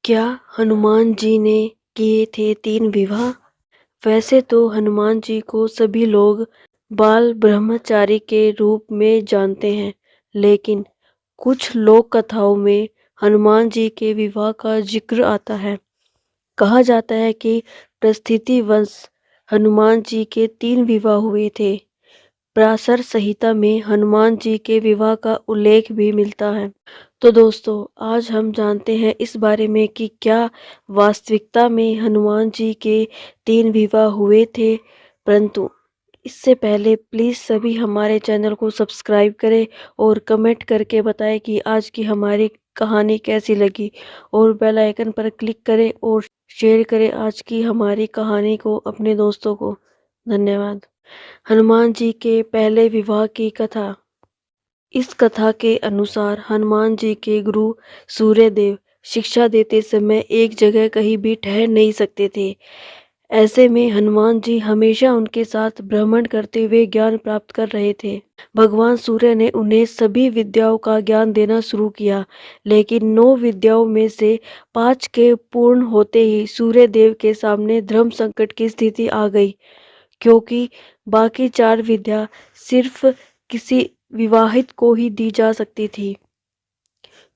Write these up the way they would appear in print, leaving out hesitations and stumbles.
क्या हनुमान जी ने किए थे 3 विवाह? वैसे तो हनुमान जी को सभी लोग बाल ब्रह्मचारी के रूप में जानते हैं, लेकिन कुछ लोक कथाओं में हनुमान जी के विवाह का जिक्र आता है। कहा जाता है कि प्रस्थितिवश हनुमान जी के 3 विवाह हुए थे। पराशर संहिता में हनुमान जी के विवाह का उल्लेख भी मिलता है। तो दोस्तों, आज हम जानते हैं इस बारे में कि क्या वास्तविकता में हनुमान जी के 3 विवाह हुए थे। परंतु इससे पहले प्लीज़ सभी हमारे चैनल को सब्सक्राइब करें और कमेंट करके बताएं कि आज की हमारी कहानी कैसी लगी, और बेल आइकन पर क्लिक करें और शेयर करें आज की हमारी कहानी को अपने दोस्तों को। धन्यवाद। हनुमान जी के पहले विवाह की कथा। इस कथा के अनुसार हनुमान जी के गुरु सूर्यदेव शिक्षा देते समय एक जगह कहीं भी ठहर नहीं सकते थे। ऐसे में हनुमान जी हमेशा उनके साथ भ्रमण करते हुए ज्ञान प्राप्त कर रहे थे। भगवान सूर्य ने उन्हें सभी विद्याओं का ज्ञान देना शुरू किया, लेकिन 9 विद्याओं में से 5 के पूर्ण होते ही सूर्यदेव के सामने धर्म संकट की स्थिति आ गई, क्योंकि बाकी 4 विद्या सिर्फ किसी विवाहित को ही दी जा सकती थी।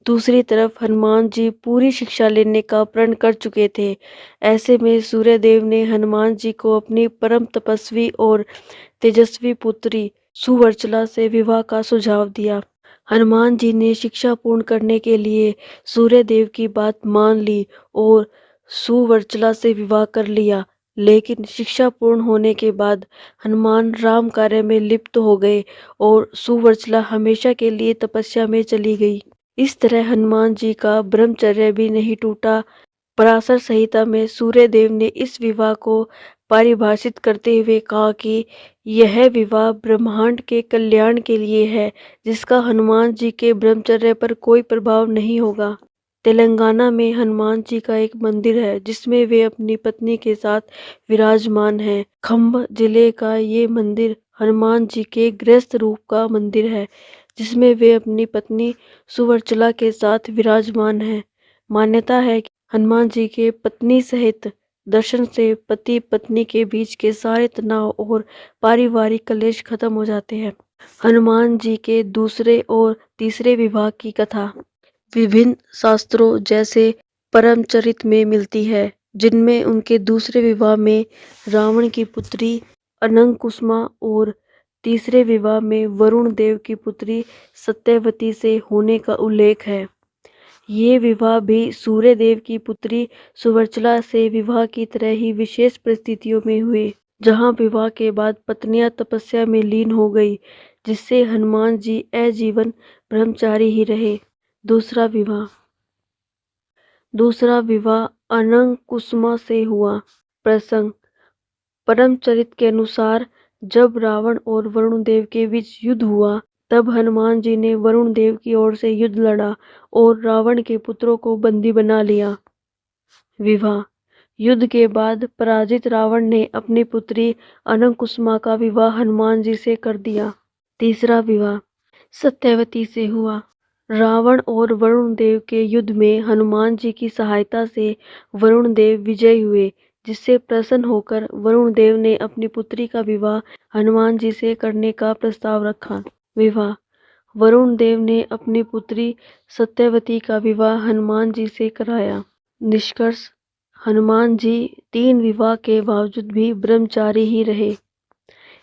दूसरी तरफ हनुमान जी पूरी शिक्षा लेने का प्रण कर चुके थे। ऐसे में सूर्यदेव ने हनुमान जी को अपनी परम तपस्वी और तेजस्वी पुत्री सुवर्चला से विवाह का सुझाव दिया। हनुमान जी ने शिक्षा पूर्ण करने के लिए सूर्यदेव की बात मान ली और सुवर्चला से विवाह कर लिया। लेकिन शिक्षा पूर्ण होने के बाद हनुमान राम कार्य में लिप्त हो गए और सुवर्चला हमेशा के लिए तपस्या में चली गई। इस तरह हनुमान जी का ब्रह्मचर्य भी नहीं टूटा। पराशर संहिता में सूर्यदेव ने इस विवाह को परिभाषित करते हुए कहा कि यह विवाह ब्रह्मांड के कल्याण के लिए है, जिसका हनुमान जी के ब्रह्मचर्य पर कोई प्रभाव नहीं होगा। तेलंगाना में हनुमान जी का एक मंदिर है, जिसमें वे अपनी पत्नी के साथ विराजमान हैं। खम्ब जिले का ये मंदिर हनुमान जी के गृहस्थ रूप का मंदिर है, जिसमें वे अपनी पत्नी सुवर्चला के साथ विराजमान हैं। मान्यता है कि हनुमान जी के पत्नी सहित दर्शन से पति पत्नी के बीच के सारे तनाव और पारिवारिक कलेश खत्म हो जाते हैं। हनुमान जी के दूसरे और तीसरे विवाह की कथा विभिन्न शास्त्रों जैसे परमचरित में मिलती है, जिनमें उनके दूसरे विवाह में रावण की पुत्री अनंकुसुमा और तीसरे विवाह में वरुण देव की पुत्री सत्यवती से होने का उल्लेख है। ये विवाह भी सूर्यदेव की पुत्री सुवर्चला से विवाह की तरह ही विशेष परिस्थितियों में हुए, जहाँ विवाह के बाद पत्नियां तपस्या में लीन हो गई, जिससे हनुमान जी आजीवन ब्रह्मचारी ही रहे। दूसरा विवाह अनंकुसुमा से हुआ। प्रसंग परमचरित के अनुसार जब रावण और वरुण देव के बीच युद्ध हुआ, तब हनुमान जी ने वरुण देव की ओर से युद्ध लड़ा और रावण के पुत्रों को बंदी बना लिया। विवाह युद्ध के बाद पराजित रावण ने अपनी पुत्री अनंकुसुमा का विवाह हनुमान जी से कर दिया। तीसरा विवाह सत्यवती से हुआ। रावण और वरुण देव के युद्ध में हनुमान जी की सहायता से वरुण देव विजयी हुए, जिससे प्रसन्न होकर वरुण देव ने अपनी पुत्री का विवाह हनुमान जी से करने का प्रस्ताव रखा। विवाह वरुण देव ने अपनी पुत्री सत्यवती का विवाह हनुमान जी से कराया। निष्कर्ष हनुमान जी 3 विवाह के बावजूद भी ब्रह्मचारी ही रहे।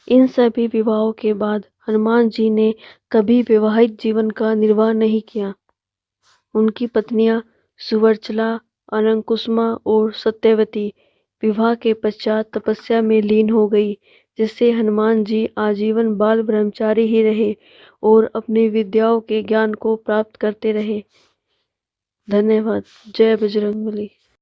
इन सभी विवाहों के बाद हनुमान जी ने कभी वैवाहिक जीवन का निर्वाह नहीं किया। उनकी पत्नियां सुवर्चला, अनंकुसुमा और सत्यवती विवाह के पश्चात तपस्या में लीन हो गई, जिससे हनुमान जी आजीवन बाल ब्रह्मचारी ही रहे और अपनी विद्याओं के ज्ञान को प्राप्त करते रहे। धन्यवाद। जय बजरंगबली।